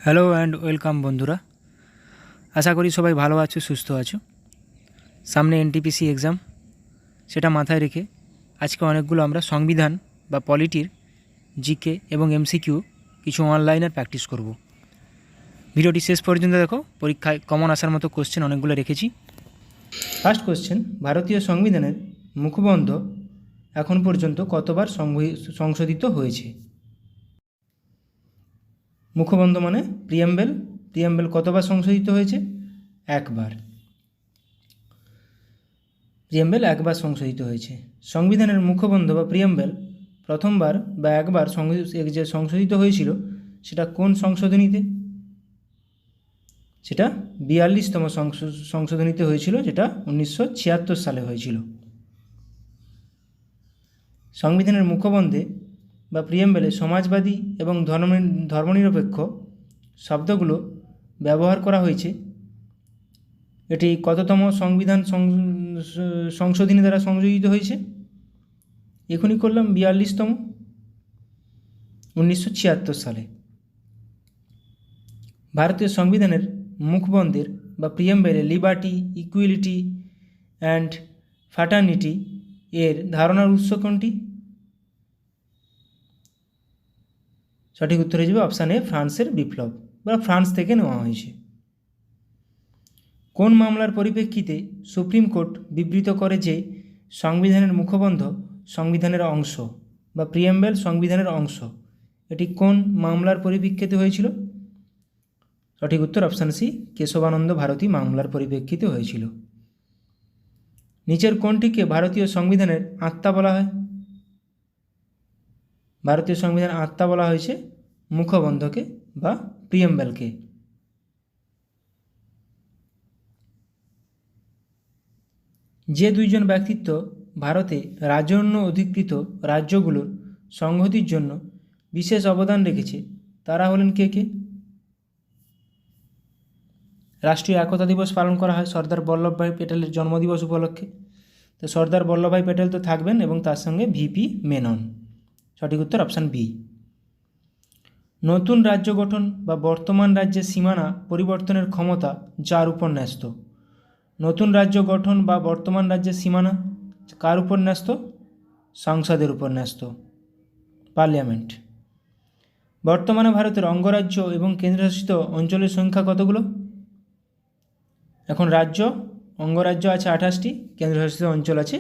Hello and welcome বন্ধুরা। আশা করি সবাই ভালো আছো, সুস্থ আছো। সামনে এনটিপিসি এক্সাম, সেটা মাথায় রেখে আজকে অনেকগুলো আমরা সংবিধান বা পলিটির জিকে এবং এমসিকিউ কিছু অনলাইনের প্র্যাকটিস করব। ভিডিওটি শেষ পর্যন্ত দেখো, পরীক্ষায় কমন আসার মতো কোশ্চেন অনেকগুলো রেখেছি। ফার্স্ট কোশ্চেন, ভারতীয় সংবিধানের মুখবন্ধ এখন পর্যন্ত কতবার সংশোধিত হয়েছে? মুখবন্ধ মানে প্রিয়াম্বেল। প্রিয়াম্বেল কতবার সংশোধিত হয়েছে? একবার। প্রিয়াম্বেল একবার সংশোধিত হয়েছে। সংবিধানের মুখবন্ধ বা প্রিয়াম্বেল প্রথমবার বা একবার যে সংশোধিত হয়েছিল সেটা কোন সংশোধনীতে? সেটা 42তম সংশোধনীতে হয়েছিল, যেটা 1976 সালে হয়েছিল। সংবিধানের মুখবন্ধে বা প্রিয়াম্বেলে সমাজবাদী এবং ধর্মনিরপেক্ষ শব্দগুলো ব্যবহার করা হয়েছে। এটি কততম সংবিধান সংশোধনী দ্বারা সংযোজিত হয়েছে? এখনই করলাম 42তম, 1976 সালে। ভারতীয় সংবিধানের মুখবন্ধের বা প্রিয়াম্বেলে লিবার্টি, ইকুয়ালিটি অ্যান্ড ফ্র্যাটার্নিটি এর ধারণার উৎস কোনটি? সঠিক উত্তর হয়ে যাবে অপশান এ, ফ্রান্সের বিপ্লব, বা ফ্রান্স থেকে নেওয়া হয়েছে। কোন মামলার পরিপ্রেক্ষিতে সুপ্রিম কোর্ট বিবৃত করে যে সংবিধানের মুখবন্ধ সংবিধানের অংশ বা প্রিয়াম্বেল সংবিধানের অংশ? এটি কোন মামলার পরিপ্রেক্ষিতে হয়েছিল? সঠিক উত্তর অপশান সি, কেশবানন্দ ভারতী মামলার পরিপ্রেক্ষিতে হয়েছিল। নিচের কোনটিকে ভারতীয় সংবিধানের আত্মা বলা হয়? ভারতীয় সংবিধান আত্মা বলা হয়েছে মুখবন্ধকে বা প্রিয়াম্বেলকে। যে দুইজন ব্যক্তিত্ব ভারতে রাজন্য অধিকৃত রাজ্যগুলোর সংহতির জন্য বিশেষ অবদান রেখেছে তারা হলেন কে কে? রাষ্ট্রীয় একতা দিবস পালন করা হয় সর্দার বল্লভভাই প্যাটেলের জন্মদিবস উপলক্ষে। তো সর্দার বল্লভভাই প্যাটেল তো থাকবেন এবং তার সঙ্গে ভিপি মেনন। সঠিক উত্তর অপশান বি। নতুন রাজ্য গঠন বা বর্তমান রাজ্যের সীমানা পরিবর্তনের ক্ষমতা যার উপর ন্যস্ত? নতুন রাজ্য গঠন বা বর্তমান রাজ্যের সীমানা কার উপর ন্যস্ত? সংসদের উপর ন্যস্ত, পার্লামেন্ট। বর্তমানে ভারতের অঙ্গরাজ্য এবং কেন্দ্রশাসিত অঞ্চলের সংখ্যা কতগুলো? এখন রাজ্য, অঙ্গরাজ্য আছে 28টি, কেন্দ্রশাসিত অঞ্চল আছে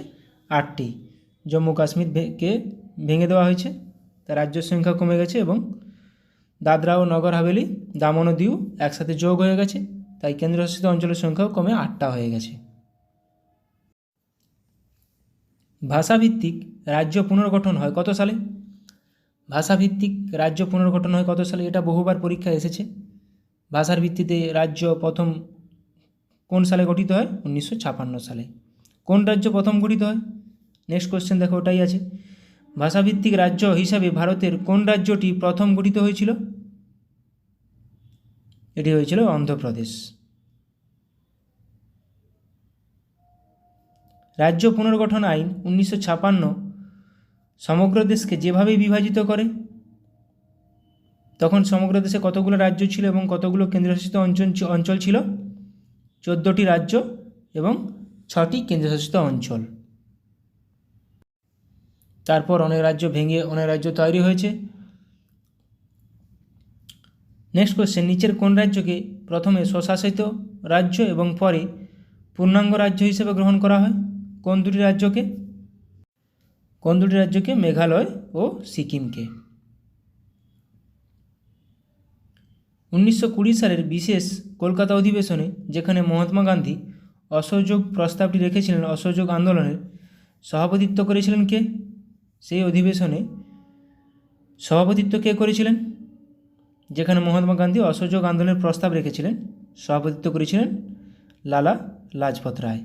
8টি। জম্মু কাশ্মীরকে ভেঙে দেওয়া হয়েছে, তার রাজ্যের সংখ্যা কমে গেছে, এবং দাদরা ও নগর হাভেলি, দামন ও দিউ একসাথে যোগ হয়ে গেছে, তাই কেন্দ্রশাসিত অঞ্চলের সংখ্যাও কমে 8টা হয়ে গেছে। ভাষাভিত্তিক রাজ্য পুনর্গঠন হয় কত সালে? ভাষাভিত্তিক রাজ্য পুনর্গঠন হয় কত সালে? এটা বহুবার পরীক্ষায় এসেছে। ভাষার ভিত্তিতে রাজ্য প্রথম কোন সালে গঠিত হয়? 1956 সালে। কোন রাজ্য প্রথম গঠিত হয়? নেক্সট কোশ্চেন দেখো, ওটাই আছে। ভাষাভিত্তিক রাজ্য হিসাবে ভারতের কোন রাজ্যটি প্রথম গঠিত হয়েছিল? এটি হয়েছিল অন্ধ্রপ্রদেশ। রাজ্য পুনর্গঠন আইন 1956 সমগ্র দেশকে যেভাবে বিভাজিত করে, তখন সমগ্র দেশে কতগুলো রাজ্য ছিল এবং কতগুলো কেন্দ্রশাসিত অঞ্চল ছিল? 14টি রাজ্য এবং 6টি কেন্দ্রশাসিত অঞ্চল। তারপর অনেক রাজ্য ভেঙে অনেক রাজ্য তৈরি হয়েছে। নেক্সট কোশ্চেন, নিচের কোন রাজ্যকে প্রথমে স্বশাসিত রাজ্য এবং পরে পূর্ণাঙ্গ রাজ্য হিসেবে গ্রহণ করা হয়? কোন দুটি রাজ্যকে? মেঘালয় ও সিকিমকে। 1920 সালের বিশেষ কলকাতা অধিবেশনে, যেখানে মহাত্মা গান্ধী অসহযোগ প্রস্তাবটি রেখেছিলেন, অসহযোগ আন্দোলনের সভাপতিত্ব করেছিলেন কে? সেই অধিবেশনে সভাপতিত্ব কে করেছিলেন? যেখানে মহাত্মা গান্ধী অসহযোগ আন্দোলনের প্রস্তাব রেখেছিলেন, সভাপতিত্ব করেছিলেন লালা লাজপত রায়।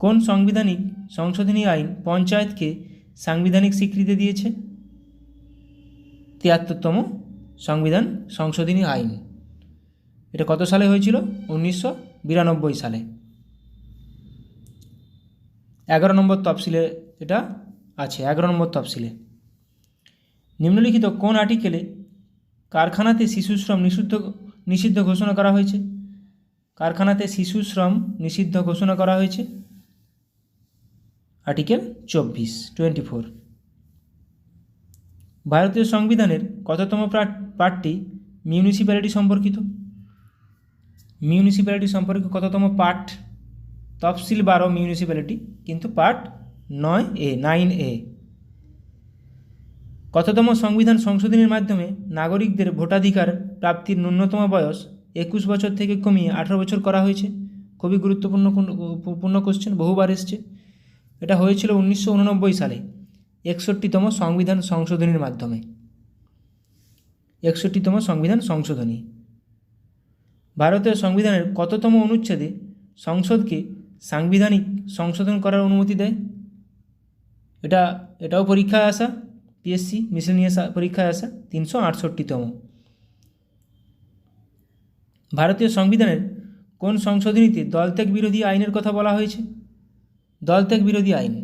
কোন সাংবিধানিক সংশোধনী আইন পঞ্চায়েতকে সাংবিধানিক স্বীকৃতি দিয়েছে? 73তম সংবিধান সংশোধনী আইন। এটা কত সালে হয়েছিল? 1992 সালে। 11 নম্বর তফসিলে এটা আছে, 11 নম্বর তফসিলে। নিম্নলিখিত কোন আর্টিকেলে কারখানাতে শিশু শ্রম নিষিদ্ধ ঘোষণা করা হয়েছে? কারখানাতে শিশু শ্রম নিষিদ্ধ ঘোষণা করা হয়েছে আর্টিকেল 24। ভারতীয় সংবিধানের কততম পার্টটি মিউনিসিপ্যালিটি সম্পর্কিত? মিউনিসিপ্যালিটি সম্পর্কে কততম পার্ট? তফসিল 12 মিউনিসিপ্যালিটি, কিন্তু পার্ট 9A। কততম সংবিধান সংশোধনের মাধ্যমে নাগরিকদের ভোটাধিকার প্রাপ্তির ন্যূনতম বয়স 21 বছর থেকে কমিয়ে 18 বছর করা হয়েছে? খুবই গুরুত্বপূর্ণ কোশ্চেন, বহুবার এসছে। এটা হয়েছিল 1989 সালে 61তম সংবিধান সংশোধনীর মাধ্যমে। 61তম সংবিধান সংশোধনী। ভারতীয় সংবিধানের কততম অনুচ্ছেদে সংসদকে সাংবিধানিক সংশোধন করার অনুমতি দেয়? এটাও পরীক্ষায় আসা, পিএসসি মিসেলিনিয়াস পরীক্ষায় আসা 368তম। ভারতীয় সংবিধানের কোন সংশোধনীতে দলত্যাগ বিরোধী আইনের কথা বলা হয়েছে? দলত্যাগ বিরোধী আইন,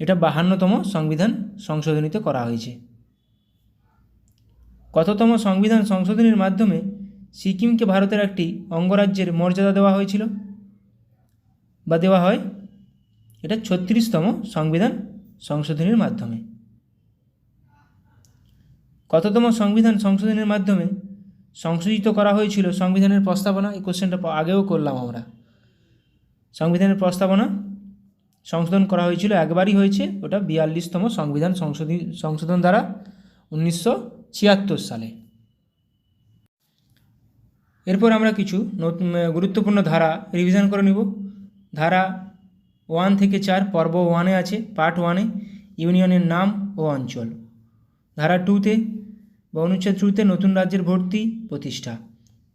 এটা 52তম সংবিধান সংশোধনীতে করা হয়েছে। কততম সংবিধান সংশোধনীর মাধ্যমে সিকিমকে ভারতের একটি অঙ্গরাজ্যের মর্যাদা দেওয়া হয়েছিল বা দেওয়া হয়? এটা 36তম সংবিধান সংশোধনীর মাধ্যমে। কততম সংবিধান সংশোধনের মাধ্যমে সংশোধিত করা হয়েছিল সংবিধানের প্রস্তাবনা? এই কোশ্চেনটা আগেও করলাম আমরা। সংবিধানের প্রস্তাবনা সংশোধন করা হয়েছিল, একবারই হয়েছে, ওটা 42তম সংবিধান সংশোধন দ্বারা 1976 সালে। এরপর আমরা কিছু গুরুত্বপূর্ণ ধারা রিভিশন করে নিব। ধারা 1 থেকে 4 পর্ব 1-এ আছে, পার্ট 1-এ ইউনিয়নের নাম ও অঞ্চল। ধারা 2-তে বা অনুচ্ছেদ 2-তে নতুন রাজ্যের ভর্তি প্রতিষ্ঠা।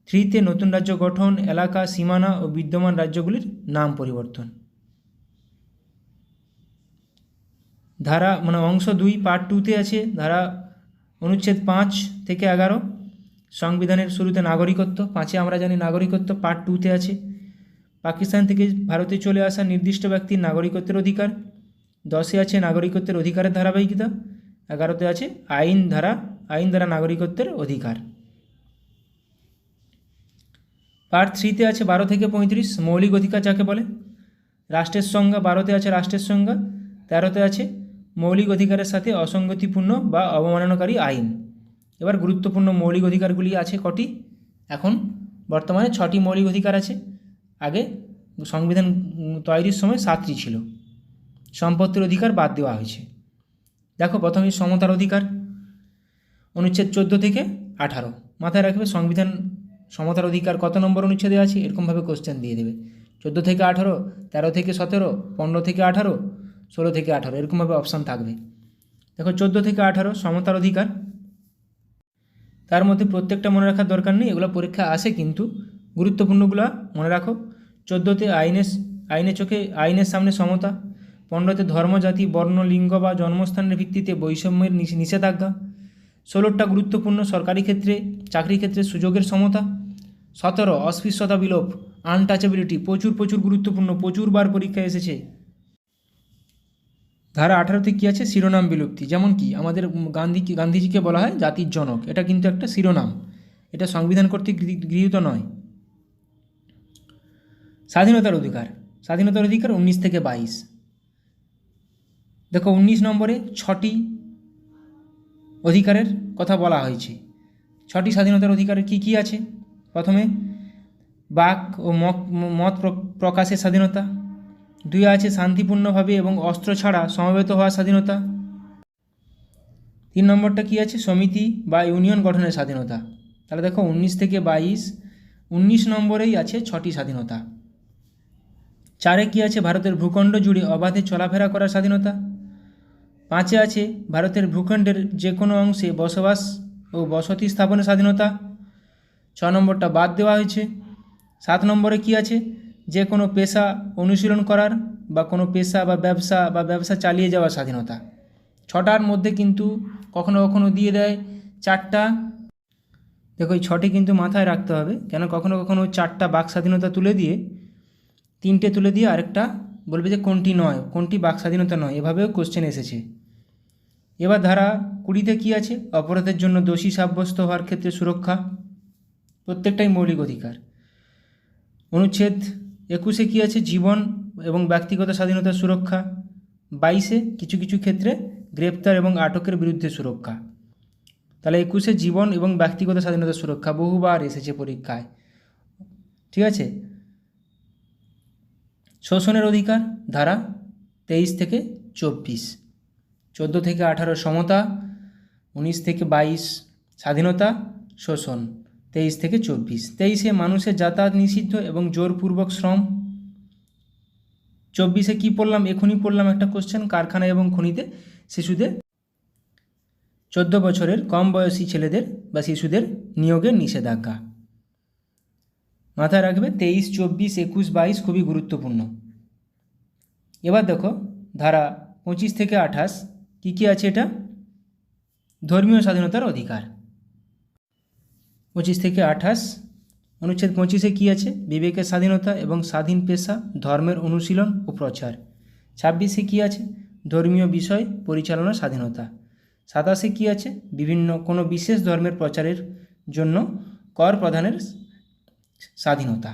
3-তে নতুন রাজ্য গঠন, এলাকা, সীমানা ও বিদ্যমান রাজ্যগুলির নাম পরিবর্তন। ধারা অংশ 2 পার্ট 2-তে আছে ধারা অনুচ্ছেদ 5 থেকে 11 সংবিধানের শুরুতে নাগরিকত্ব। 5-এ আমরা জানি নাগরিকত্ব, পার্ট 2-তে আছে পাকিস্তান থেকে ভারতে চলে আসা নির্দিষ্ট ব্যক্তির নাগরিকত্বের অধিকার। 10-এ আছে নাগরিকত্বের অধিকারের ধারাবাহিকতা। 11-তে আছে আইন দ্বারা নাগরিকত্বের অধিকার। পার্ট 3-তে আছে 12 থেকে 35 মৌলিক অধিকার যাকে বলে। রাষ্ট্রের সংজ্ঞা 12-তে আছে রাষ্ট্রের সংজ্ঞা। 13-তে আছে মৌলিক অধিকারের সাথে অসঙ্গতিপূর্ণ বা অবমাননাকারী আইন। এবার গুরুত্বপূর্ণ মৌলিক অধিকারগুলি আছে কটি? এখন বর্তমানে 6টি মৌলিক অধিকার আছে, আগে সংবিধান তৈরির সময় 7টি ছিল। সম্পত্তির অধিকার বাদ দেওয়া হয়েছে। দেখো প্রথমে সমতার অধিকার, অনুচ্ছেদ 14 থেকে 18। মাথায় রাখবে সংবিধান সমতার অধিকার কত নম্বর অনুচ্ছেদে আছে, এরকমভাবে কোশ্চেন দিয়ে দেবে। 14 থেকে 18, 13 থেকে 17, 15 থেকে 18, 16 থেকে 18, এরকমভাবে অপশান থাকবে। দেখো 14 থেকে 18 সমতার অধিকার। তার মধ্যে প্রত্যেকটা মনে রাখার দরকার নেই, এগুলো পরীক্ষা আসে, কিন্তু গুরুত্বপূর্ণগুলো মনে রাখো। 14-তে আইনের চোখে আইনের সামনে সমতা। 15-তে ধর্ম, জাতি, বর্ণ, লিঙ্গ বা জন্মস্থানের ভিত্তিতে বৈষম্যের নিষেধাজ্ঞা। 16টা গুরুত্বপূর্ণ সরকারি ক্ষেত্রে চাকরি ক্ষেত্রে সুযোগের সমতা। 17 অস্পৃশ্যতা বিলোপ, আনটাচেবিলিটি, প্রচুর গুরুত্বপূর্ণ, প্রচুরবার পরীক্ষায় এসেছে। ধারা 18-তে কী আছে? শিরোনাম বিলুপ্তি। যেমন কি আমাদের গান্ধীজিকে বলা হয় জাতির জনক, এটা কিন্তু একটা শিরোনাম, এটা সংবিধান কর্তৃক গৃহীত নয়। স্বাধীনতার অধিকার 19 থেকে 22। দেখো 19 নম্বরে 6টি অধিকারের কথা বলা হয়েছে। 6টি স্বাধীনতার অধিকারের কী আছে? প্রথমে বাক ও মত প্রকাশের স্বাধীনতা। 2 আছে শান্তিপূর্ণভাবে এবং অস্ত্র ছাড়া সমবেত হওয়ার স্বাধীনতা। 3 নম্বরটা কী আছে? সমিতি বা ইউনিয়ন গঠনের স্বাধীনতা। তাহলে দেখো 19 থেকে 22, 19 নম্বরেই আছে 6টি স্বাধীনতা। 4-এ কী আছে? ভারতের ভূখণ্ড জুড়ে অবাধে চলাফেরা করার স্বাধীনতা। 5-এ আছে ভারতের ভূখণ্ডের যে কোনো অংশে বসবাস ও বসতি স্থাপনের স্বাধীনতা। 6 নম্বরটা বাদ দেওয়া হয়েছে। 7 নম্বরে কী আছে? যে কোনো পেশা অনুশীলন করার বা কোনো পেশা বা ব্যবসা চালিয়ে যাওয়ার স্বাধীনতা। 6টার মধ্যে কিন্তু কখনো কখনো দিয়ে দেয় 4টা। দেখো এই 6টি কিন্তু মাথায় রাখতে হবে, কেন কখনো কখনো 4টা বাক স্বাধীনতা তুলে দিয়ে 3টে তুলে দিয়ে আরেকটা বলবে যে কোনটি বাক স্বাধীনতা নয়, এভাবেও কোশ্চেন এসেছে। এবার ধারা 20-তে কী আছে? অপরাধের জন্য দোষী সাব্যস্ত হওয়ার ক্ষেত্রে সুরক্ষা, প্রত্যেকটাই মৌলিক অধিকার। অনুচ্ছেদ 21-এ কী আছে? জীবন এবং ব্যক্তিগত স্বাধীনতার সুরক্ষা। 22-এ কিছু কিছু ক্ষেত্রে গ্রেপ্তার এবং আটকের বিরুদ্ধে সুরক্ষা। তাহলে 21-এ জীবন এবং ব্যক্তিগত স্বাধীনতার সুরক্ষা বহুবার এসেছে পরীক্ষায়, ঠিক আছে। শোষণের অধিকার ধারা 23 থেকে 24, 14 থেকে 18 সমতা, 19 থেকে 22 স্বাধীনতা, শোষণ 23 থেকে 24। 23-এ মানুষের যাতায়াত নিষিদ্ধ এবং জোরপূর্বক শ্রম। 24-এ কী পড়লাম? এখনই পড়লাম একটা কোশ্চেন, কারখানা এবং খনিতে শিশুদের 14 বছরের কম বয়সী ছেলেদের বা শিশুদের নিয়োগের নিষেধাজ্ঞা। মাথায় রাখবে 23, 24, 21, 22 খুবই গুরুত্বপূর্ণ। এবার দেখো ধারা 25 থেকে 28 কী কী আছে? এটা ধর্মীয় স্বাধীনতার অধিকার। 25 থেকে 28 অনুচ্ছেদ 25-এ কী আছে? বিবেকের স্বাধীনতা এবং স্বাধীন পেশা, ধর্মের অনুশীলন ও প্রচার। 26-এ কী আছে? ধর্মীয় বিষয় পরিচালনার স্বাধীনতা। 27-এ কী আছে? বিভিন্ন কোনো বিশেষ ধর্মের প্রচারের জন্য কর প্রদানের স্বাধীনতা।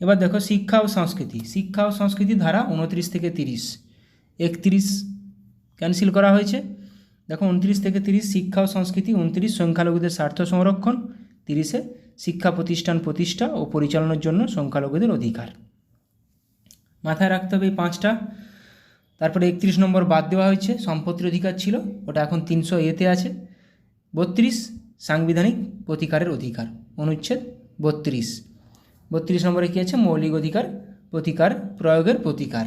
এবার দেখো শিক্ষা ও সংস্কৃতি। শিক্ষা ও সংস্কৃতি ধারা 29 থেকে 30, 31 ক্যান্সেল করা হয়েছে। দেখো 29 থেকে 30 শিক্ষা ও সংস্কৃতি, 29 সংখ্যালঘুদের স্বার্থ সংরক্ষণ, 30-এ শিক্ষা প্রতিষ্ঠান প্রতিষ্ঠা ও পরিচালনার জন্য সংখ্যালঘুদের অধিকার। মাথায় রাখতে হবে এই 5টা। তারপরে 31 নম্বর বাদ দেওয়া হয়েছে, সম্পত্তির অধিকার ছিল, ওটা এখন 300-এতে আছে। 32 সাংবিধানিক প্রতিকারের অধিকার, অনুচ্ছেদ 32। 32 নম্বরে কী আছে? মৌলিক অধিকার প্রতিকার প্রয়োগের প্রতিকার।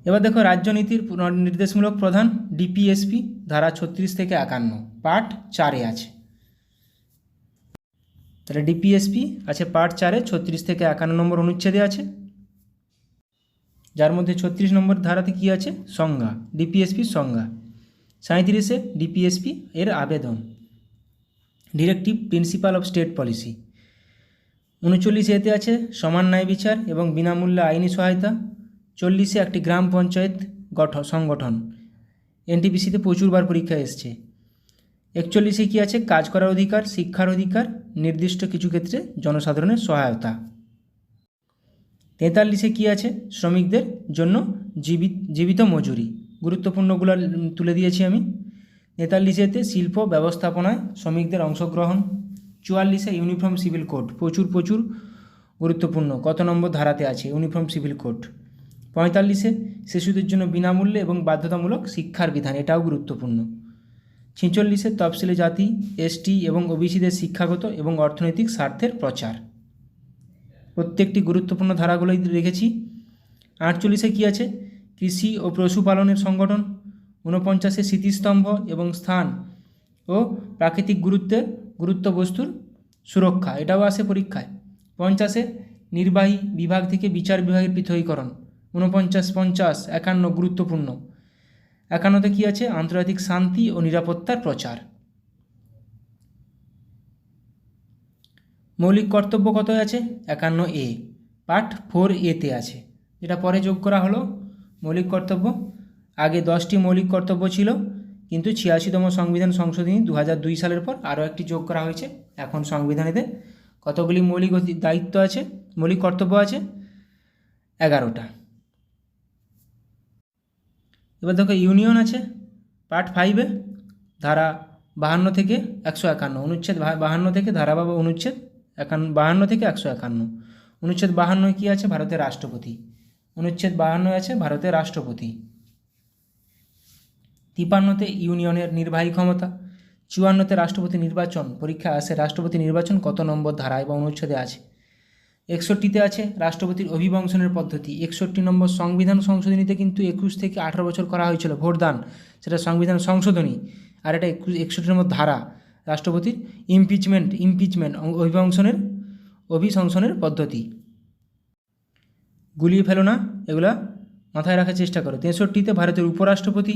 এবার দেখো রাজ্যনীতির নির্দেশমূলক প্রধান ডিপিএসপি ধারা 36 থেকে 51 পার্ট 4-এ আছে। তাহলে ডিপিএসপি আছে পার্ট 4-এ 36 থেকে 51 নম্বর অনুচ্ছেদে আছে, যার মধ্যে 36 নম্বর ধারাতে কী আছে? সংজ্ঞা, ডিপিএসপির সংজ্ঞা। 37-এ ডিপিএসপি এর আবেদন, directive principle of state policy. 39-এতে আছে সমান ন্যায় বিচার এবং বিনামূল্যে আইনি সহায়তা। 40-এ একটি গ্রাম পঞ্চায়েত সংগঠন, এনটিপিসিতে প্রচুরবার পরীক্ষা এসছে। 41-এ কী আছে? কাজ করার অধিকার, শিক্ষার অধিকার, নির্দিষ্ট কিছু ক্ষেত্রে জনসাধারণের সহায়তা। 43-এ কী আছে? শ্রমিকদের জন্য জীবিত মজুরি। গুরুত্বপূর্ণগুলো তুলে দিয়েছি আমি। 43-এতে শিল্প ব্যবস্থাপনায় শ্রমিকদের অংশগ্রহণ। 44-এ ইউনিফর্ম সিভিল কোড, প্রচুর গুরুত্বপূর্ণ, কত নম্বর ধারাতে আছে ইউনিফর্ম সিভিল কোড। 45-এ শিশুদের জন্য বিনামূল্যে এবং বাধ্যতামূলক শিক্ষার বিধান, এটাও গুরুত্বপূর্ণ। 46-এ তফসিলি জাতি, এসটি এবং ওবিসিদের শিক্ষাগত এবং অর্থনৈতিক স্বার্থের প্রচার। প্রত্যেকটি গুরুত্বপূর্ণ ধারাগুলোই রেখেছি। 48-এ কী আছে? কৃষি ও পশুপালনের সংগঠন। 49-এ স্মৃতিস্তম্ভ এবং স্থান ও প্রাকৃতিক গুরুত্ব বস্তুর সুরক্ষা, এটাও আসে পরীক্ষায়। 50-এ নির্বাহী বিভাগ থেকে বিচার বিভাগের পৃথকীকরণ। 49, 50, 51 গুরুত্বপূর্ণ। 51-তে কী আছে? আন্তর্জাতিক শান্তি ও নিরাপত্তার প্রচার। মৌলিক কর্তব্য কত আছে? 51A, পার্ট 4A-তে আছে, যেটা পরে যোগ করা হলো। মৌলিক কর্তব্য আগে 10টি মৌলিক কর্তব্য ছিল, কিন্তু 86তম সংবিধান সংশোধনী 2002 সালের পর আরও একটি যোগ করা হয়েছে। এখন সংবিধানেতে কতগুলি মৌলিক দায়িত্ব আছে, মৌলিক কর্তব্য আছে? 11টা। এবার দেখো ইউনিয়ন আছে পার্ট 5-এ ধারা 52 থেকে 151, অনুচ্ছেদ 52 থেকে ধারা অনুচ্ছেদ 52 থেকে 151। অনুচ্ছেদ 52 কী আছে? ভারতের রাষ্ট্রপতি। অনুচ্ছেদ 52 আছে ভারতের রাষ্ট্রপতি। 53-তে ইউনিয়নের নির্বাহী ক্ষমতা। 54-তে রাষ্ট্রপতি নির্বাচন, পরীক্ষা আসে রাষ্ট্রপতি নির্বাচন কত নম্বর ধারায় বা অনুচ্ছেদে আছে। 61-তে আছে রাষ্ট্রপতির অভিবংশনের পদ্ধতি। 61 নম্বর সংবিধান সংশোধনীতে কিন্তু 21 থেকে 18 বছর করা হয়েছিল ভোটদান, সেটা সংবিধান সংশোধনী। আর এটা 61 নম্বর ধারা, রাষ্ট্রপতির ইমপিচমেন্ট অভিশংসনের পদ্ধতি। গুলিয়ে ফেলো না, এগুলা মাথায় রাখার চেষ্টা করো। 63-তে ভারতের উপরাষ্ট্রপতি।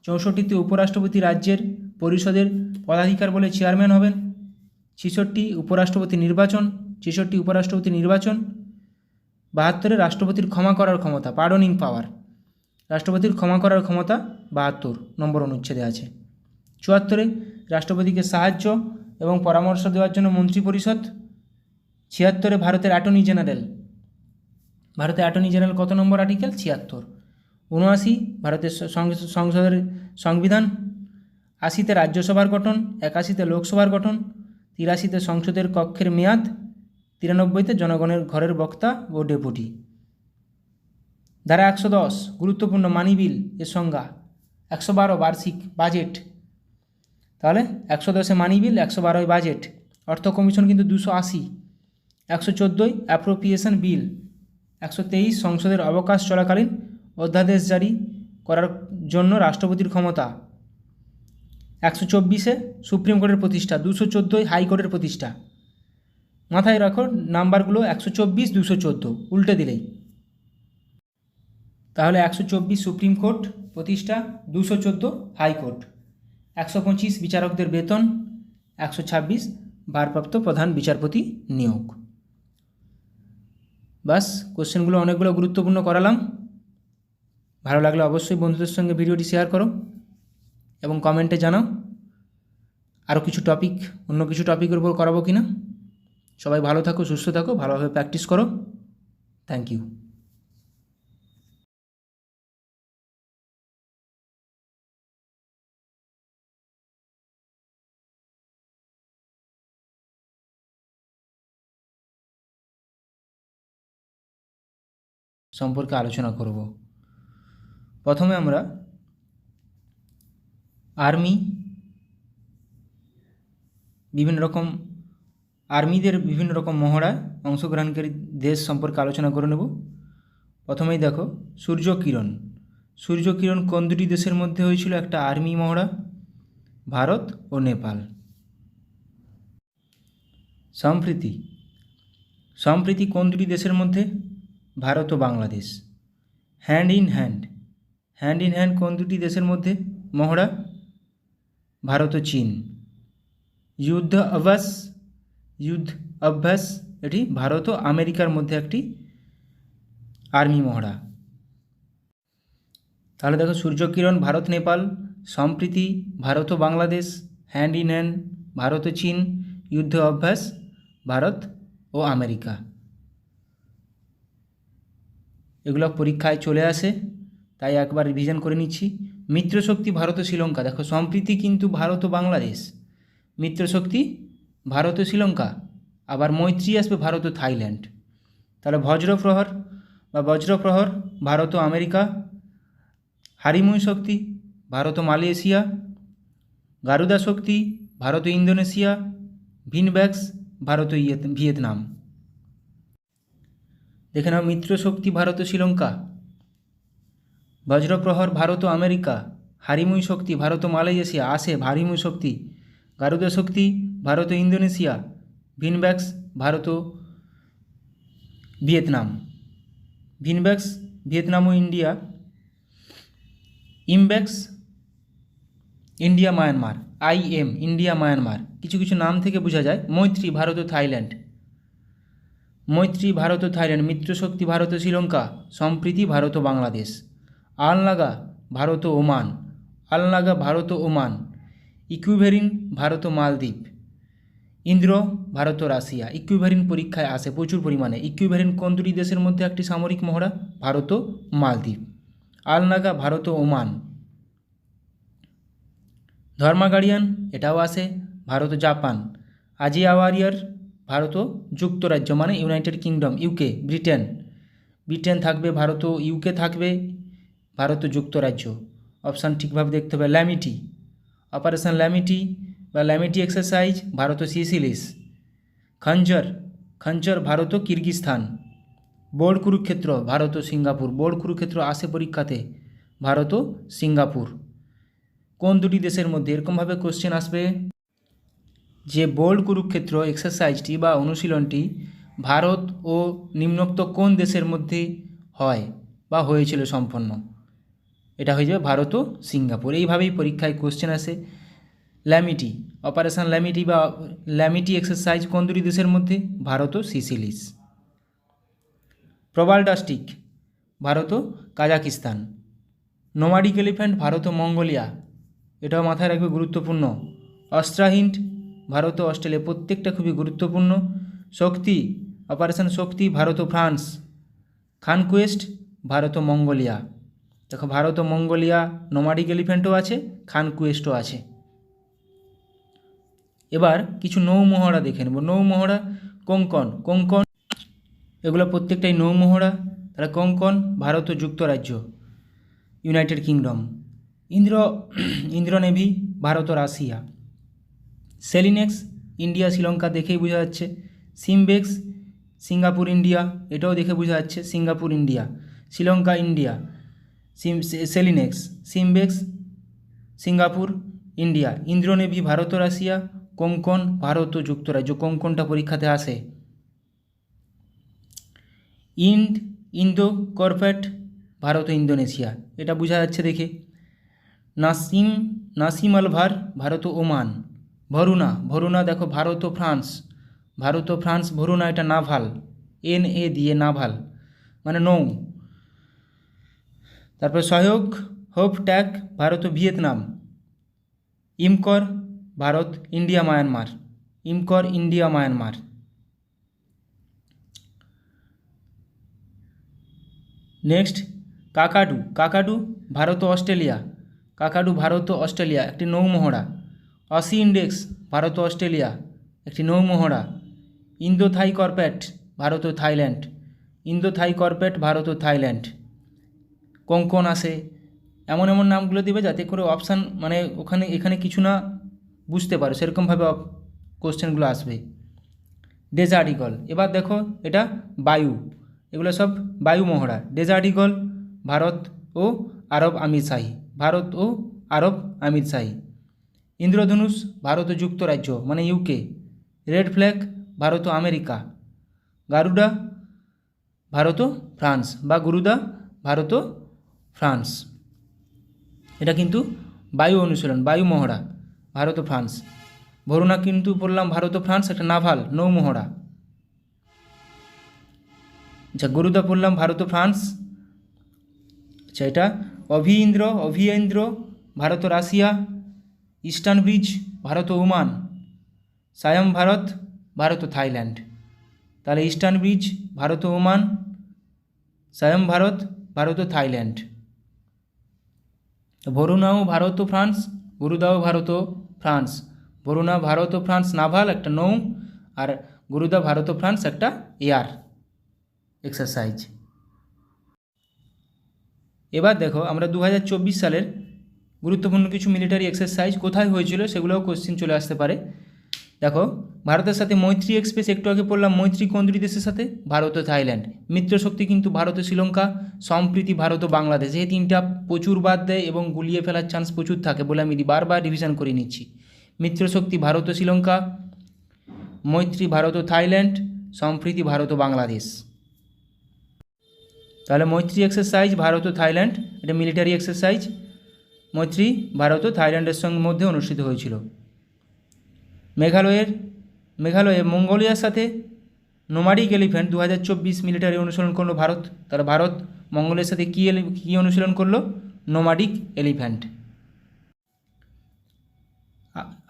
64-তে উপরাষ্ট্রপতি রাজ্যের পরিষদের পদাধিকার বলে চেয়ারম্যান হবেন। 66 উপরাষ্ট্রপতি নির্বাচন। 66 উপরাষ্ট্রপতি নির্বাচন। 72-এ রাষ্ট্রপতির ক্ষমা করার ক্ষমতা, পার্ডনিং পাওয়ার। রাষ্ট্রপতির ক্ষমা করার ক্ষমতা 72 নম্বর অনুচ্ছেদে আছে। 74 রাষ্ট্রপতিকে সাহায্য এবং পরামর্শ দেওয়ার জন্য মন্ত্রিপরিষদ। 76 ভারতের অ্যাটর্নি জেনারেল। ভারতের অ্যাটর্নি জেনারেল কত নম্বর আর্টিকেল? 76। 79 ভারতের সংসদের সংবিধান। 80তে রাজ্যসভার গঠন। 81তে লোকসভার গঠন। 83তে সংসদের কক্ষের মেয়াদ। 93তে জনগণের ঘরের বক্তা ও ডেপুটি। ধারা 110 গুরুত্বপূর্ণ মানি বিল এর সংজ্ঞা। 112 বার্ষিক বাজেট। তাহলে 110 মানি বিল, 112 বাজেট। অর্থ কমিশন কিন্তু 280। 114 অ্যাপ্রোপ্রিয়েশন বিল। 123 সংসদের অবকাশ চলাকালীন অধ্যাদেশ জারি করার জন্য রাষ্ট্রপতির ক্ষমতা। 124 সুপ্রিম কোর্টের প্রতিষ্ঠা। 214 হাইকোর্টের প্রতিষ্ঠা। মাথায় রাখো নাম্বারগুলো 124, 214 উল্টে দিলেই। তাহলে 124 সুপ্রিম কোর্ট প্রতিষ্ঠা, 214 হাইকোর্ট। 125 বিচারকদের বেতন। 126 ভারপ্রাপ্ত প্রধান বিচারপতি নিয়োগ। বাস, কোশ্চেনগুলো অনেকগুলো গুরুত্বপূর্ণ করালাম। ভালো লাগলে অবশ্যই বন্ধুদের সঙ্গে ভিডিওটি শেয়ার করো এবং কমেন্টে জানাও আরও কিছু টপিক, অন্য কিছু টপিকের উপর করাবো কি না। সবাই ভালো থাকো, সুস্থ থাকো, ভালোভাবে প্র্যাকটিস করো। Thank you. সম্পর্কে আলোচনা করব। প্রথমে আমরা আর্মি, আর্মিদের বিভিন্ন রকম মহড়ায় অংশগ্রহণকারী দেশ সম্পর্কে আলোচনা করে নেব। প্রথমেই দেখো সূর্যকিরণ। সূর্যকিরণ কোন দুটি দেশের মধ্যে হয়েছিল একটা আর্মি মহড়া? ভারত ও নেপাল। সম্প্রীতি কোন দুটি দেশের মধ্যে? ভারত ও বাংলাদেশ। হ্যান্ড ইন হ্যান্ড কোন দুটি দেশের মধ্যে মহড়া? ভারত ও চীন। যুদ্ধ অভ্যাস এটি ভারত ও আমেরিকার মধ্যে একটি আর্মি মহড়া। তাহলে দেখো সূর্যকিরণ ভারত নেপাল, সম্প্রীতি ভারত ও Bangladesh, hand in hand Bharat ও চীন, যুদ্ধ অভ্যাস ভারত ও আমেরিকা। এগুলো পরীক্ষায় চলে আসে, তাই একবার রিভিশন করে নিচ্ছি। মিত্রশক্তি ভারত ও শ্রীলঙ্কা। দেখো সম্প্রীতি কিন্তু ভারত ও বাংলাদেশ, মিত্রশক্তি ভারত ও শ্রীলঙ্কা, আবার মৈত্রী আসবে ভারত ও থাইল্যান্ড। তাহলে বজ্রপ্রহর ভারত ও আমেরিকা, হারিমুই শক্তি ভারত ও মালয়েশিয়া, গারুদা শক্তি ভারত ও ইন্দোনেশিয়া, ভিনব্যাক্স ভারত ও ভিয়েতনাম। দেখে নাও মিত্রশক্তি ভারত ও শ্রীলঙ্কা, বজ্রপ্রহর ভারত ও আমেরিকা, হারিমুই শক্তি ভারত ও মালয়েশিয়া আসে হারিমুই শক্তি, গারুদা শক্তি ভারত ও ইন্দোনেশিয়া, ভিনব্যাক্স ভারত ও ভিয়েতনাম। ভিনব্যাক্স ভিয়েতনাম ও India, IMBEX India Myanmar, India Myanmar. কিছু কিছু নাম থেকে বোঝা যায়। মৈত্রী ভারত ও থাইল্যান্ড, মিত্রশক্তি ভারত ও শ্রীলঙ্কা, সম্প্রীতি ভারত ও বাংলাদেশ। আলনাগা ভারত ও ওমান, ইকুইভেরিন ভারত ও মালদ্বীপ, ইন্দ্র ভারত ও রাশিয়া। ইকুইভেরিন পরীক্ষায় আসে প্রচুর পরিমাণে। ইকুইভেরিন কোন দুটি দেশের মধ্যে একটি সামরিক মহড়া? ভারত ও মালদ্বীপ। আলনাগা ভারত ও ওমান। ধর্মাগাড়িয়ান এটাও আসে ভারত ও জাপান। আজিয়া ওয়ারিয়ার ভারত ও যুক্তরাজ্য মানে ইউনাইটেড কিংডম, ইউকে, ব্রিটেন থাকবে, ভারত ও ইউকে থাকবে, ভারত ও যুক্তরাজ্য। অপশান ঠিকভাবে দেখতে হবে। ল্যামিটি, অপারেশন ল্যামিটি বা ল্যামিটি এক্সারসাইজ ভারত ও সিসিলিস। খঞ্জর ভারত ও কিরগিস্তান। বোর্ড কুরুক্ষেত্র ভারত ও সিঙ্গাপুর। বোর্ড কুরুক্ষেত্র আসে পরীক্ষাতে, ভারত ও সিঙ্গাপুর। কোন দুটি দেশের মধ্যে? এরকমভাবে কোশ্চেন আসবে যে বোর্ড কুরুক্ষেত্র এক্সারসাইজটি বা অনুশীলনটি ভারত ও নিম্নোক্ত কোন দেশের মধ্যে হয় বা হয়েছিল সম্পন্ন? এটা হয়ে যাবে ভারত ও সিঙ্গাপুর। এইভাবেই পরীক্ষায় কোশ্চেন আসে। ল্যামিটি, অপারেশন ল্যামিটি বা ল্যামিটি এক্সারসাইজ কোন দুটি দেশের মধ্যে? ভারত ও সিসিলিস। প্রবাল ডাস্টিক ভারত ও কাজাকিস্তান। নোমাডিক এলিফ্যান্ট ভারত ও মঙ্গোলিয়া, এটাও মাথায় রাখবে, গুরুত্বপূর্ণ। অস্ট্রাহিন্ট ভারত ও অস্ট্রেলিয়া, প্রত্যেকটা খুবই গুরুত্বপূর্ণ। শক্তি, অপারেশন শক্তি ভারত ও ফ্রান্স। খানকুয়েস্ট ভারত ও মঙ্গোলিয়া। দেখো ভারত ও মঙ্গোলিয়া নোমাডিক এলিফ্যান্টও আছে, খানকুয়েস্টও আছে। এবার কিছু নৌমহড়া দেখে নেব। নৌমহড়া, কোঙ্কণ, কোঙ্কণ এগুলো প্রত্যেকটাই নৌমহড়া। তাহলে কোঙ্কণ ভারত ও যুক্তরাজ্য, United Kingdom. Indra navy Bharat ও রাশিয়া। সেলিনেক্স ইন্ডিয়া শ্রীলঙ্কা, দেখেই বোঝা যাচ্ছে। সিমবেক্স সিঙ্গাপুর ইন্ডিয়া, এটাও দেখে বোঝা যাচ্ছে, Singapore India. Sri Lanka India, SLINEX. SIMBEX Singapore India. Indra navy Bharat ও রাশিয়া। কোঙ্কণ ভারত ও যুক্তরাজ্য, কোঙ্কণটা পরীক্ষাতে আসে। ইন্দো কর্পেট ভারত ও ইন্দোনেশিয়া, এটা বোঝা যাচ্ছে দেখে। নাসিম আলভার ভারত ও ওমান। ভরুনা দেখো ভারত ও ফ্রান্স, ভরুনা এটা নাভাল, NA দিয়ে নাভাল মানে নৌ। তারপর সহায়ক হোপ ট্যাক ভারত ও Vietnam. IMCOR Bharat, India Myanmar. Next Kakadu Bharat ও অস্ট্রেলিয়া, একটি নৌমহড়া। অসি ইন্ডেক্স ভারত ও অস্ট্রেলিয়া, একটি নৌমহড়া। ইন্দো থাই কর্পেট ভারত ও থাইল্যান্ড। কোঙ্কণ আসে। এমন নামগুলো দিবে যাতে করে অপশান মানে এখানে কিছু না বুঝতে পারো, সেরকমভাবে কোশ্চেনগুলো আসবে। ডেজার্ট ইগল, এবার দেখো এটা বায়ু, এগুলো সব বায়ু মহড়া। ডেজার্ট ইগল ভারত ও আরব আমিরশাহী। ইন্দ্রধনুষ ভারত ও যুক্তরাজ্য মানে UK। রেড ফ্ল্যাগ ভারত ও আমেরিকা। গারুডা ভারত ও ফ্রান্স বা গুরুদা ভারত ও ফ্রান্স। এটা কিন্তু বায়ু অনুশীলন, বায়ু মহড়া ভারত ও ফ্রান্স। ভরুনা কিন্তু বললাম ভারত ও ফ্রান্স, একটা নাভাল নৌমহড়া। আচ্ছা, গুরুদা পড়লাম ভারত ও ফ্রান্স। আচ্ছা, এটা অভিয়েন্দ্র ভারত ও রাশিয়া। ইস্টার্ন ব্রিজ ভারত ও ওমান। সায়াম ভারত ও থাইল্যান্ড। তাহলে ইস্টার্ন ব্রিজ ভারত ও ওমান, সায়াম ভারত ও থাইল্যান্ড। ভরুনাও ভারত ও ফ্রান্স, গুরুদাও ভারত ও ফ্রান্স। ভরুনা ভারত ও ফ্রান্স নাভাল, একটা নৌ, আর গুরুদা ভারত ও ফ্রান্স একটা এয়ার এক্সারসাইজ। এবার দেখো আমরা 2024 সালের গুরুত্বপূর্ণ কিছু মিলিটারি এক্সারসাইজ কোথায় হয়েছিল সেগুলোও কোশ্চেন চলে আসতে পারে। দেখো ভারতের সাথে মৈত্রী এক্সপ্রেস, একটু আগে পড়লাম মৈত্রী কোন দুটি দেশের সাথে, ভারত ও থাইল্যান্ড। মিত্রশক্তি কিন্তু ভারত ও শ্রীলঙ্কা। সম্প্রীতি ভারত ও বাংলাদেশ। এই তিনটা প্রচুর বাদ দেয় এবং গুলিয়ে ফেলার চান্স প্রচুর থাকে বলে আমি বারবার রিভিশন করে নিচ্ছি। মিত্রশক্তি ভারত ও শ্রীলঙ্কা, মৈত্রী ভারত ও থাইল্যান্ড, সম্প্রীতি ভারত ও বাংলাদেশ। তাহলে মৈত্রী এক্সারসাইজ ভারত ও থাইল্যান্ড, এটা মিলিটারি এক্সারসাইজ। মৈত্রী ভারত ও থাইল্যান্ডের সঙ্গে মধ্যে অনুষ্ঠিত হয়েছিল। মেঘালয়ে মঙ্গোলিয়ার সাথে নোমাডিক এলিফ্যান্ট 2024 মিলিটারি অনুশীলন করলো ভারত। তাহলে ভারত মঙ্গোলিয়ার সাথে কী অনুশীলন করলো? Nomadic elephant.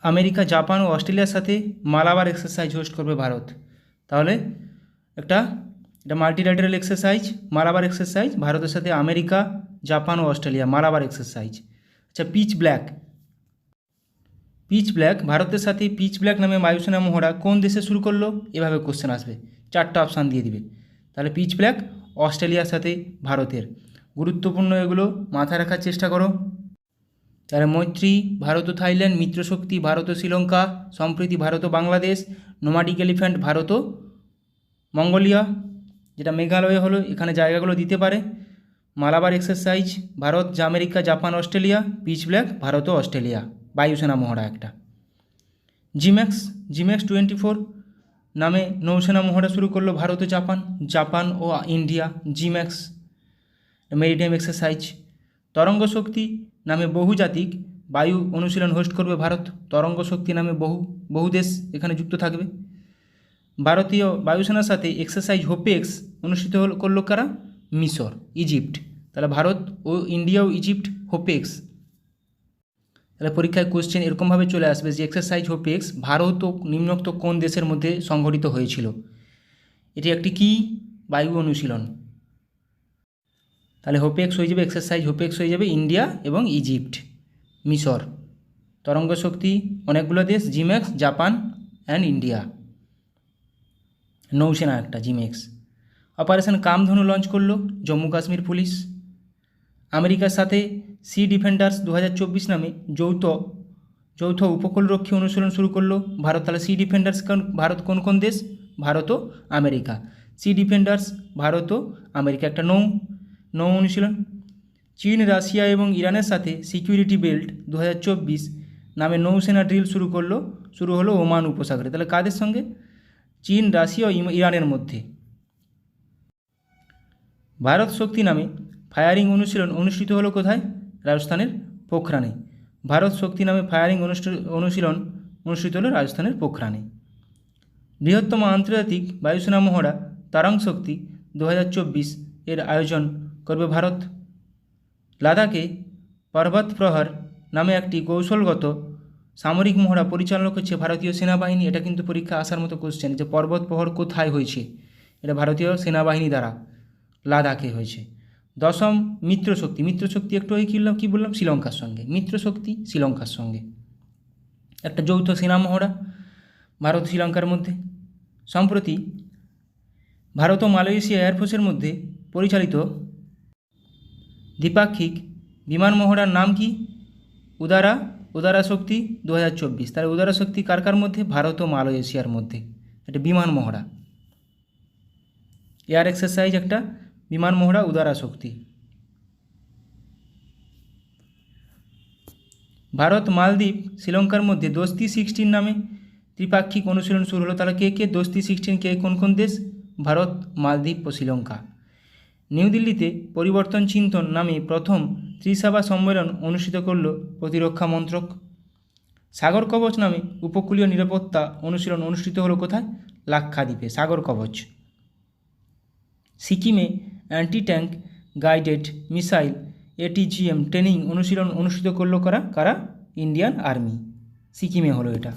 আমেরিকা, জাপান ও অস্ট্রেলিয়ার সাথে মালাবার এক্সারসাইজ হোস্ট করবে ভারত। তাহলে এটা মাল্টিল্যাটারাল এক্সারসাইজ, মালাবার এক্সারসাইজ, ভারতের সাথে আমেরিকা, জাপান ও অস্ট্রেলিয়া, মালাবার এক্সারসাইজ। আচ্ছা, পিচ ব্ল্যাক ভারতের সাথে পিচ ব্ল্যাক নামে বায়ুসেনা মহড়া কোন দেশে শুরু করলো? এভাবে কোশ্চেন আসবে, 4টা অপশান দিয়ে দিবে। তাহলে পিচ ব্ল্যাক অস্ট্রেলিয়ার সাথে ভারতের। গুরুত্বপূর্ণ, এগুলো মাথায় রাখার চেষ্টা করো। তাহলে মৈত্রী ভারত ও থাইল্যান্ড, মিত্রশক্তি ভারত ও শ্রীলঙ্কা, সম্প্রীতি ভারত ও বাংলাদেশ, নোমাডিক এলিফ্যান্ট ভারত ও মঙ্গোলিয়া, যেটা মেঘালয় হলো, এখানে জায়গাগুলো দিতে পারে। Malabar exercise Bharat, America, Japan, Australia. Pitch black Bharat ও অস্ট্রেলিয়া, বায়ুসেনা মহড়া একটা। জিম্যাক্স 24 নামে নৌসেনা মহড়া শুরু করলো ভারত ও জাপান ও ইন্ডিয়া। জিম্যাক্স maritime exercise. তরঙ্গ শক্তি নামে বহুজাতিক বায়ু অনুশীলন হোস্ট করবে ভারত। তরঙ্গ শক্তি নামে বহু দেশ এখানে যুক্ত থাকবে। ভারতীয় বায়ুসেনার সাথে এক্সারসাইজ হোপেক্স অনুষ্ঠিত করলো কারা? মিশর, ইজিপ্ট। তাহলে ভারত ও ইন্ডিয়া ও ইজিপ্ট হোপেক্স। তাহলে পরীক্ষায় কোশ্চেন এরকমভাবে চলে আসবে যে এক্সারসাইজ হোপেক্স ভারত ও নিম্নোক্ত কোন দেশের মধ্যে সংঘটিত হয়েছিল। এটি একটি কি বায়ু অনুশীলন। তাহলে হোপেক্স হয়ে যাবে, এক্সারসাইজ হোপেক্স হয়ে যাবে ইন্ডিয়া এবং ইজিপ্ট, মিশর। তরঙ্গ শক্তি অনেকগুলো দেশ, জিমেক্স, জাপান অ্যান্ড ইন্ডিয়া। নৌসেনা একটা জিমেক্স। অপারেশন কামধনু লঞ্চ করলো জম্মু কাশ্মীর পুলিশ। আমেরিকার সাথে সি ডিফেন্ডার্স 2024 নামে যৌথ উপকূলরক্ষী অনুশীলন শুরু করলো ভারত। তাহলে সি ডিফেন্ডার্স ভারত কোন কোন দেশ? ভারত ও আমেরিকা। সি ডিফেন্ডার্স ভারত ও আমেরিকা, একটা নৌ অনুশীলন। চীন, রাশিয়া এবং ইরানের সাথে সিকিউরিটি বেল্ট 2024 নামে নৌসেনা ড্রিল শুরু হলো ওমান উপসাগরে। তাহলে কাদের সঙ্গে? চীন, রাশিয়া ও ইরানের মধ্যে। ভারত শক্তি নামে ফায়ারিং অনুশীলন অনুষ্ঠিত হলো কোথায়? রাজস্থানের পোখরানে। ভারত শক্তি নামে ফায়ারিং অনুশীলন অনুষ্ঠিত হলো রাজস্থানের পোখরানে। বৃহত্তম আন্তর্জাতিক বায়ুসেনা মহড়া তারাং শক্তি 2024 এর আয়োজন করবে ভারত। লাদাখে পর্বত প্রহর নামে একটি কৌশলগত সামরিক মহড়া পরিচালনা করছে ভারতীয় সেনাবাহিনী। এটা কিন্তু পরীক্ষা আসার মতো কোশ্চেন, যে পর্বত প্রহর কোথায় হয়েছে? এটা ভারতীয় সেনাবাহিনী দ্বারা লাদাখে হয়েছে। দশম মিত্রশক্তি একটু কী বললাম? শ্রীলঙ্কার সঙ্গে। মিত্রশক্তি শ্রীলঙ্কার সঙ্গে একটা যৌথ সেনা মহড়া ভারত শ্রীলঙ্কার মধ্যে। সম্প্রতি ভারত ও মালয়েশিয়া এয়ারফোর্সের মধ্যে পরিচালিত দ্বিপাক্ষিক বিমান মহড়ার নাম কি? উদারা শক্তি 2024। তাহলে উদারা শক্তি কার মধ্যে? ভারত ও মালয়েশিয়ার মধ্যে একটা বিমান মহড়া, এয়ার এক্সারসাইজ, একটা বিমান মহড়া উদারা শক্তি। ভারত, মালদ্বীপ, শ্রীলঙ্কার মধ্যে দোস্তি 16 নামে ত্রিপাক্ষিক অনুশীলন শুরু হলো। তাহলে কে দোস্তি 16 কে কোন দেশ? ভারত, মালদ্বীপ ও শ্রীলঙ্কা। নিউ দিল্লিতে পরিবর্তন চিন্তন নামে প্রথম ত্রিসভা সম্মেলন অনুষ্ঠিত করল প্রতিরক্ষা মন্ত্রক। সাগর কবচ নামে উপকূলীয় নিরাপত্তা অনুশীলন অনুষ্ঠিত হলো কোথায়? লাক্ষাদ্বীপে, সাগর কবচ। সিকিমে anti tank guided missile ATGM training অনুশীলন অনুষ্ঠিত করলো কারা? Indian army. সিকিমে হলো এটা।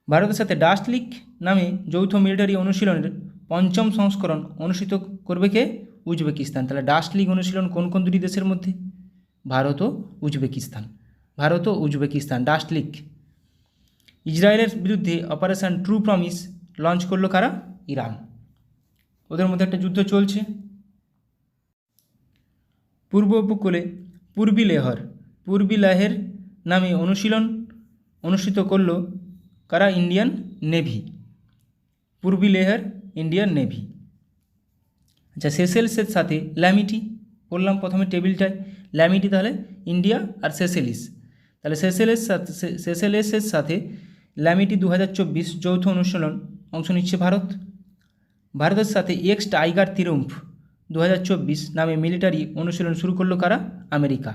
ভারতের সাথে ডাস্ট লিক নামে যৌথ মিলিটারি অনুশীলনের 5ম সংস্করণ অনুষ্ঠিত করবে কে? উজবেকিস্তান। তাহলে ডাস্ট লিক অনুশীলন কোন দুটি দেশের মধ্যে? ভারত ও উজবেকিস্তান। Dust leak. ইসরায়েলের বিরুদ্ধে অপারেশন ট্রু প্রমিস লঞ্চ করলো কারা? ইরান। ওদের মধ্যে একটা যুদ্ধ চলছে। পূর্ব উপকূলে পূর্বী লেহের নামে অনুশীলন অনুষ্ঠিত করল কারা? Indian navy. Purvi Lehar, Indian navy. আচ্ছা, সেসেলসের সাথে ল্যামিটি বললাম প্রথমে টেবিলটায়। ল্যামিটি তাহলে ইন্ডিয়া আর সেসেলিস। তাহলে সেসেলেসের সাথে ল্যামিটি 2024 যৌথ অনুশীলন অংশ নিচ্ছে ভারত। ভারতের সাথে এক্স টাইগার ত্রিম্ফ 2024 নামে মিলিটারি অনুশীলন শুরু করলো কারা? আমেরিকা।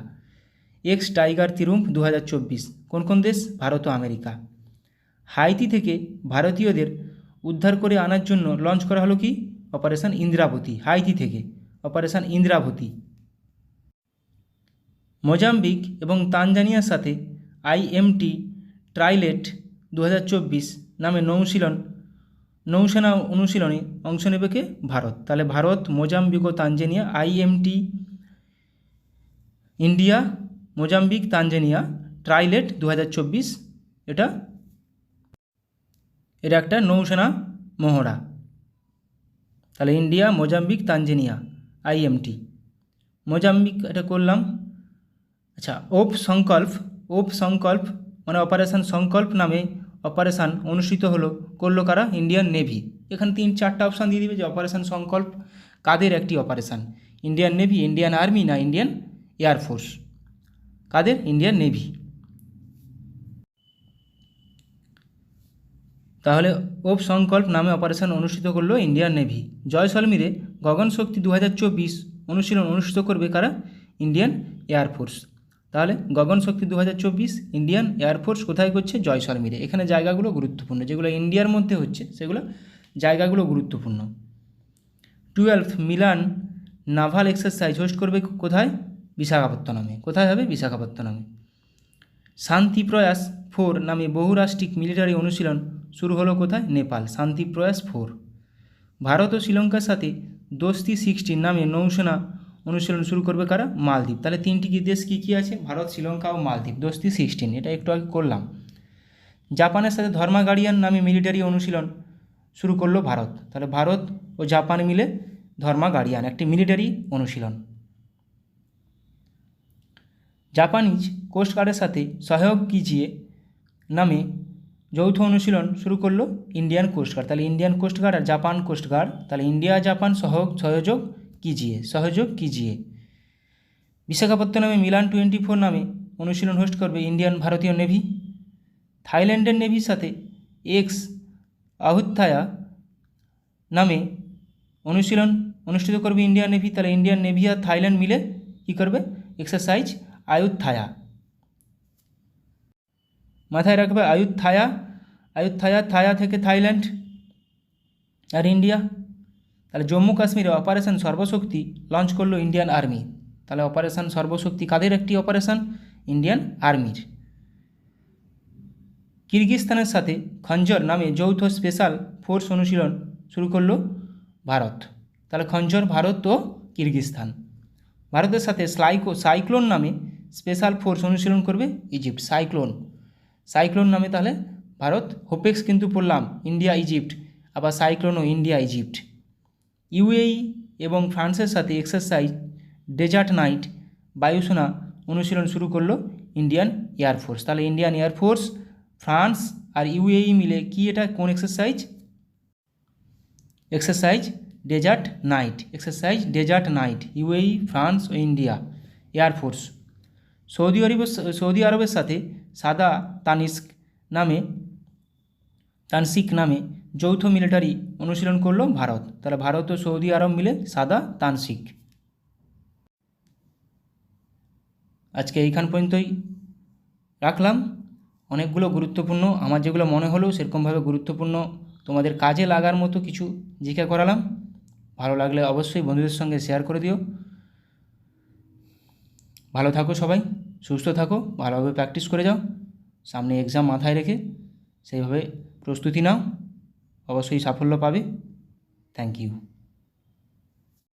এক্স টাইগার ত্রিম্ফ 2024 কোন দেশ? ভারত ও আমেরিকা। হাইতি থেকে ভারতীয়দের উদ্ধার করে আনার জন্য লঞ্চ করা হলো কি? অপারেশন ইন্দ্রাবতী। হাইতি থেকে অপারেশন ইন্দ্রাবতী। মোজাম্বিক এবং তানজানিয়ার সাথে IMT ট্রাইলেট 2024 নামে নৌসেনা অনুশীলনে অংশ নেবে কে? ভারত। তাহলে ভারত, মোজাম্বিক ও Tanzania, IMT India, Mozambique, Tanzania trilat 2024 এটা একটা নৌসেনা মহড়া। তাহলে India, Mozambique, Tanzania, IMT। Mozambique এটা করলাম। আচ্ছা, ওপ সংকল্প মানে অপারেশন সংকল্প নামে অপারেশান অনুষ্ঠিত করলো কারা? Indian navy. এখানে 3-4টা অপশান দিয়ে দিবে যে অপারেশন সংকল্প কাদের একটি operation? Indian navy, Indian army না ইন্ডিয়ান এয়ারফোর্স? কাদের? Indian navy. তাহলে ওপ সংকল্প নামে অপারেশন অনুষ্ঠিত করলো ইন্ডিয়ান নেভি। জয়সলমীরে গগনশক্তি 2024 অনুশীলন অনুষ্ঠিত করবে কারা? Indian air force. তাহলে গগনশক্তি 2024 ইন্ডিয়ান এয়ারফোর্স কোথায় করছে? জয়সলমীরে। এখানে জায়গাগুলো গুরুত্বপূর্ণ, যেগুলো ইন্ডিয়ার মধ্যে হচ্ছে সেগুলো জায়গাগুলো গুরুত্বপূর্ণ। 12th Milan naval exercise host করবে কোথায়? বিশাখাপত্তনমে। কোথায় হবে? বিশাখাপত্তনমে। শান্তি প্রয়াস 4 নামে বহুরাষ্ট্রিক মিলিটারি অনুশীলন শুরু হলো কোথায়? নেপাল। শান্তি প্রয়াস 4। ভারত ও শ্রীলঙ্কার সাথে দোস্তি 16 নামে নৌসেনা অনুশীলন শুরু করবে কারা? মালদ্বীপ। তাহলে তিনটি দেশ কী কী আছে? ভারত, শ্রীলঙ্কা ও মালদ্বীপ। দোস্তি 16, এটা একটু আগে করলাম। জাপানের সাথে ধর্মা গার্ডিয়ান নামে মিলিটারি অনুশীলন শুরু করলো ভারত। তাহলে ভারত ও জাপান মিলে ধর্মা গার্ডিয়ান, একটি মিলিটারি অনুশীলন। জাপানিজ কোস্টগার্ডের সাথে সহযোগ কিজিয়ে নামে যৌথ অনুশীলন শুরু করলো ইন্ডিয়ান কোস্টগার্ড। তাহলে ইন্ডিয়ান কোস্টগার্ড আর জাপান কোস্টগার্ড, তাহলে ইন্ডিয়া জাপান সহযোগ কিজিয়ে। বিশাখাপত্তনমে মিলান 24 নামে অনুশীলন হোস্ট করবে ইন্ডিয়ান ভারতীয় নেভি। থাইল্যান্ডের নেভির সাথে এক্স আহুত্থায়া নামে অনুশীলন অনুষ্ঠিত করবে ইন্ডিয়ান নেভি। তাহলে ইন্ডিয়ান নেভি আর থাইল্যান্ড মিলে কী করবে? এক্সারসাইজ আয়ুত্থায়া। মাথায় রাখবে আয়ুত্থায়া থায়া থেকে থাইল্যান্ড আর ইন্ডিয়া। তাহলে জম্মু কাশ্মীরে অপারেশন সর্বশক্তি লঞ্চ করলো ইন্ডিয়ান আর্মি। তাহলে অপারেশন সর্বশক্তি কাদের একটি অপারেশন? ইন্ডিয়ান আর্মির। কিরগিজস্তানের সাথে খঞ্জর নামে যৌথ স্পেশাল ফোর্স অনুশীলন শুরু করলো ভারত। তাহলে খঞ্জর ভারত ও কিরগিজস্তান। ভারতের সাথে সাইক্লোন নামে স্পেশাল ফোর্স অনুশীলন করবে ইজিপ্ট। সাইক্লোন নামে তাহলে ভারত, হোপেক্স কিন্তু পড়লাম ইন্ডিয়া ইজিপ্ট, আবার সাইক্লোনও ইন্ডিয়া ইজিপ্ট। ইউএই এবং ফ্রান্সের সাথে এক্সারসাইজ ডেজার্ট নাইট বায়ুসেনা অনুশীলন শুরু করলো ইন্ডিয়ান এয়ারফোর্স। তাহলে ইন্ডিয়ান এয়ারফোর্স, ফ্রান্স আর ইউএই মিলে কি এটা কোন exercise? Exercise desert knight. UAE, France ও ইন্ডিয়া এয়ারফোর্স। সৌদি আরবের সাথে সাদা তানসিক নামে যৌথ মিলিটারি অনুশীলন করলো ভারত। তাহলে ভারত ও সৌদি আরব মিলে সাদা তানসিক। আজকে এইখান পর্যন্তই রাখলাম। অনেকগুলো গুরুত্বপূর্ণ, আমার যেগুলো মনে হলো সেরকমভাবে গুরুত্বপূর্ণ তোমাদের কাজে লাগার মতো কিছু জিজ্ঞাসা করালাম। ভালো লাগলে অবশ্যই বন্ধুদের সঙ্গে শেয়ার করে দিও। ভালো থাকো সবাই, সুস্থ থাকো, ভালোভাবে প্র্যাকটিস করে যাও। সামনে এক্সাম মাথায় রেখে সেইভাবে প্রস্তুতি নাও, অবশ্যই সাফল্য পাবে। Thank you.